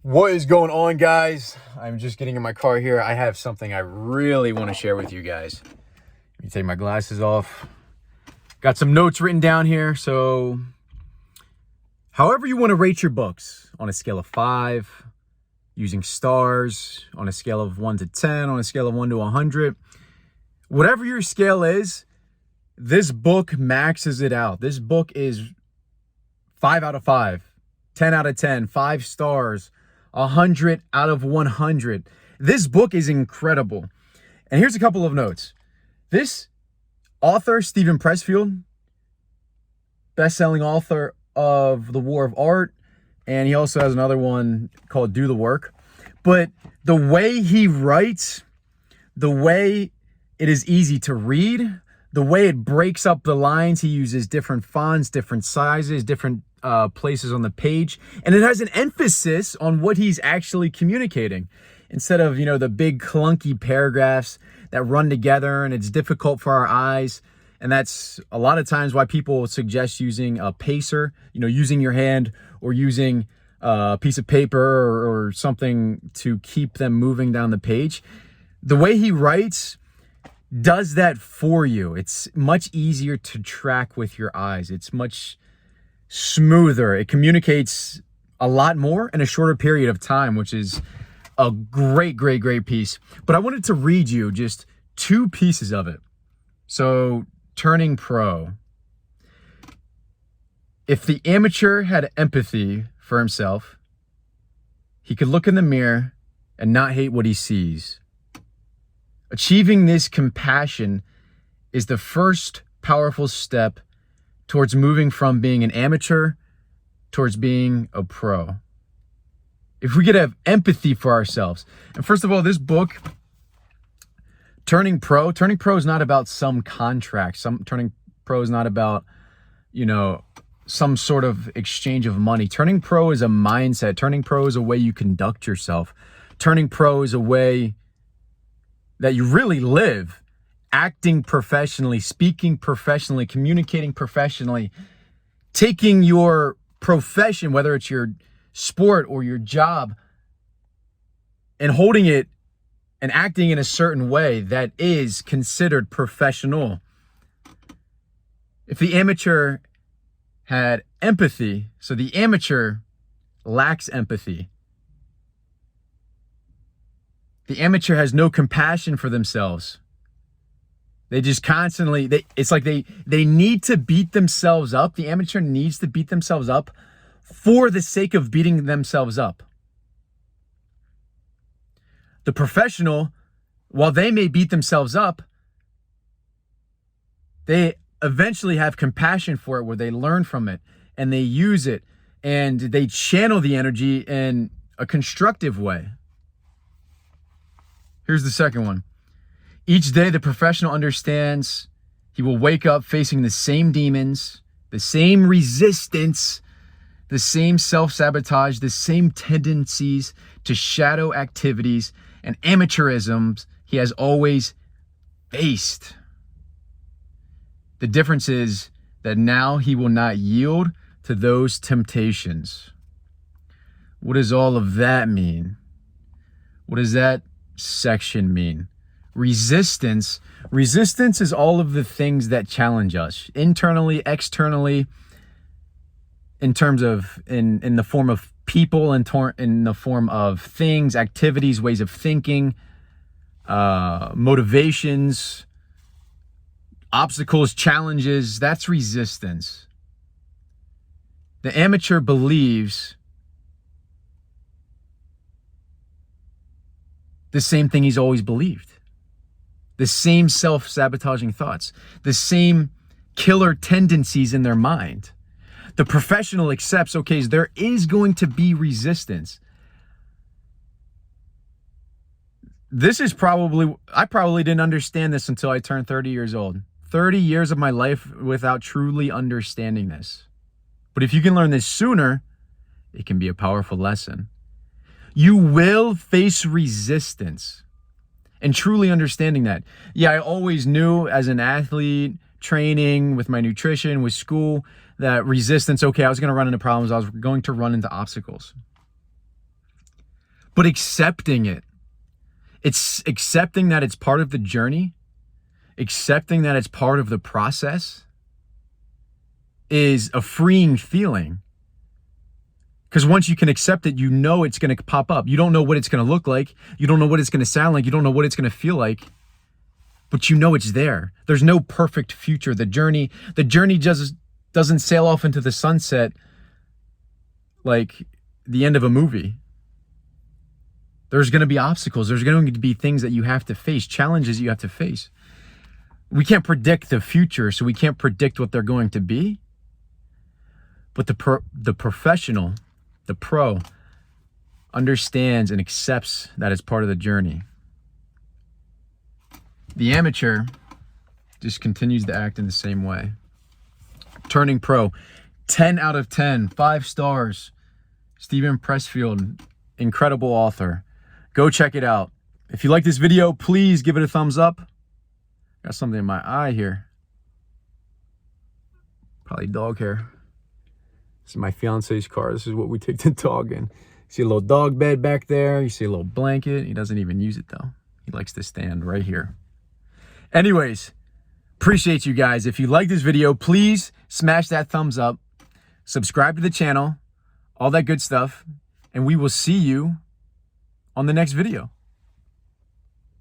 What is going on, guys? I'm just getting in my car here. I have something I really want to share with you guys. Let me take my glasses off. Got some notes written down here. So, however you want to rate your books on a scale of 5, using stars, on a scale of 1 to 10, on a scale of 1 to 100, whatever your scale is, this book maxes it out. This book is 5 out of 5, 10 out of 10, 5 stars, 100 out of 100. This book is incredible. And here's a couple of notes. This author, Steven Pressfield, best-selling author of The War of Art, and he also has another one called Do the Work. But the way he writes, the way it is easy to read, the way it breaks up the lines, he uses different fonts, different sizes, different places on the page, and it has an emphasis on what he's actually communicating instead of, the big clunky paragraphs that run together and it's difficult for our eyes. And that's a lot of times why people suggest using a pacer, using your hand or using a piece of paper or something to keep them moving down the page. The way he writes does that for you. It's much easier to track with your eyes. It's much smoother. It communicates a lot more in a shorter period of time, which is a great piece. But I wanted to read you just 2 pieces of it. So, turning pro. If the amateur had empathy for himself, he could look in the mirror and not hate what he sees. Achieving this compassion is the first powerful step towards moving from being an amateur towards being a pro. If we could have empathy for ourselves. And first of all, this book, Turning Pro is not about some contract. Turning Pro is not about, some sort of exchange of money. Turning Pro is a mindset. Turning Pro is a way you conduct yourself. Turning Pro is a way that you really live. Acting professionally, speaking professionally, communicating professionally, taking your profession, whether it's your sport or your job, and holding it and acting in a certain way that is considered professional. If the amateur had empathy, so the amateur lacks empathy. The amateur has no compassion for themselves. They just constantly, it's like they need to beat themselves up. The amateur needs to beat themselves up for the sake of beating themselves up. The professional, while they may beat themselves up, they eventually have compassion for it where they learn from it and they use it and they channel the energy in a constructive way. Here's the second one. Each day, the professional understands he will wake up facing the same demons, the same resistance, the same self-sabotage, the same tendencies to shadow activities and amateurisms he has always faced. The difference is that now he will not yield to those temptations. What does all of that mean? What does that section mean? Resistance is all of the things that challenge us internally, externally, in terms of in the form of people, in the form of things, activities, ways of thinking, motivations, obstacles, challenges. That's resistance. The amateur believes the same thing he's always believed. The same self-sabotaging thoughts, the same killer tendencies in their mind. The professional accepts, okay, there is going to be resistance. I probably didn't understand this until I turned 30 years old. 30 years of my life without truly understanding this. But if you can learn this sooner, it can be a powerful lesson. You will face resistance. And truly understanding that. Yeah, I always knew as an athlete, training, with my nutrition, with school, that resistance, okay, I was going to run into problems. I was going to run into obstacles. but accepting it. It's accepting that it's part of the journey, accepting that it's part of the process is a freeing feeling. Because once you can accept it, you know it's going to pop up. You don't know what it's going to look like. You don't know what it's going to sound like. You don't know what it's going to feel like. But you know it's there. There's no perfect future. The journey just doesn't sail off into the sunset like the end of a movie. There's going to be obstacles. There's going to be things that you have to face, challenges you have to face. We can't predict the future, so we can't predict what they're going to be. But the professional, the pro, understands and accepts that it's part of the journey. The amateur just continues to act in the same way. Turning pro, 10 out of 10, 5 stars. Stephen Pressfield, incredible author. Go check it out. If you like this video, please give it a thumbs up. Got something in my eye here. Probably dog hair. This is my fiance's car. This is what we take the dog in. See a little dog bed back there. You see a little blanket. He doesn't even use it though. He likes to stand right here. Anyways, appreciate you guys. If you like this video, please smash that thumbs up. Subscribe to the channel. All that good stuff. And we will see you on the next video.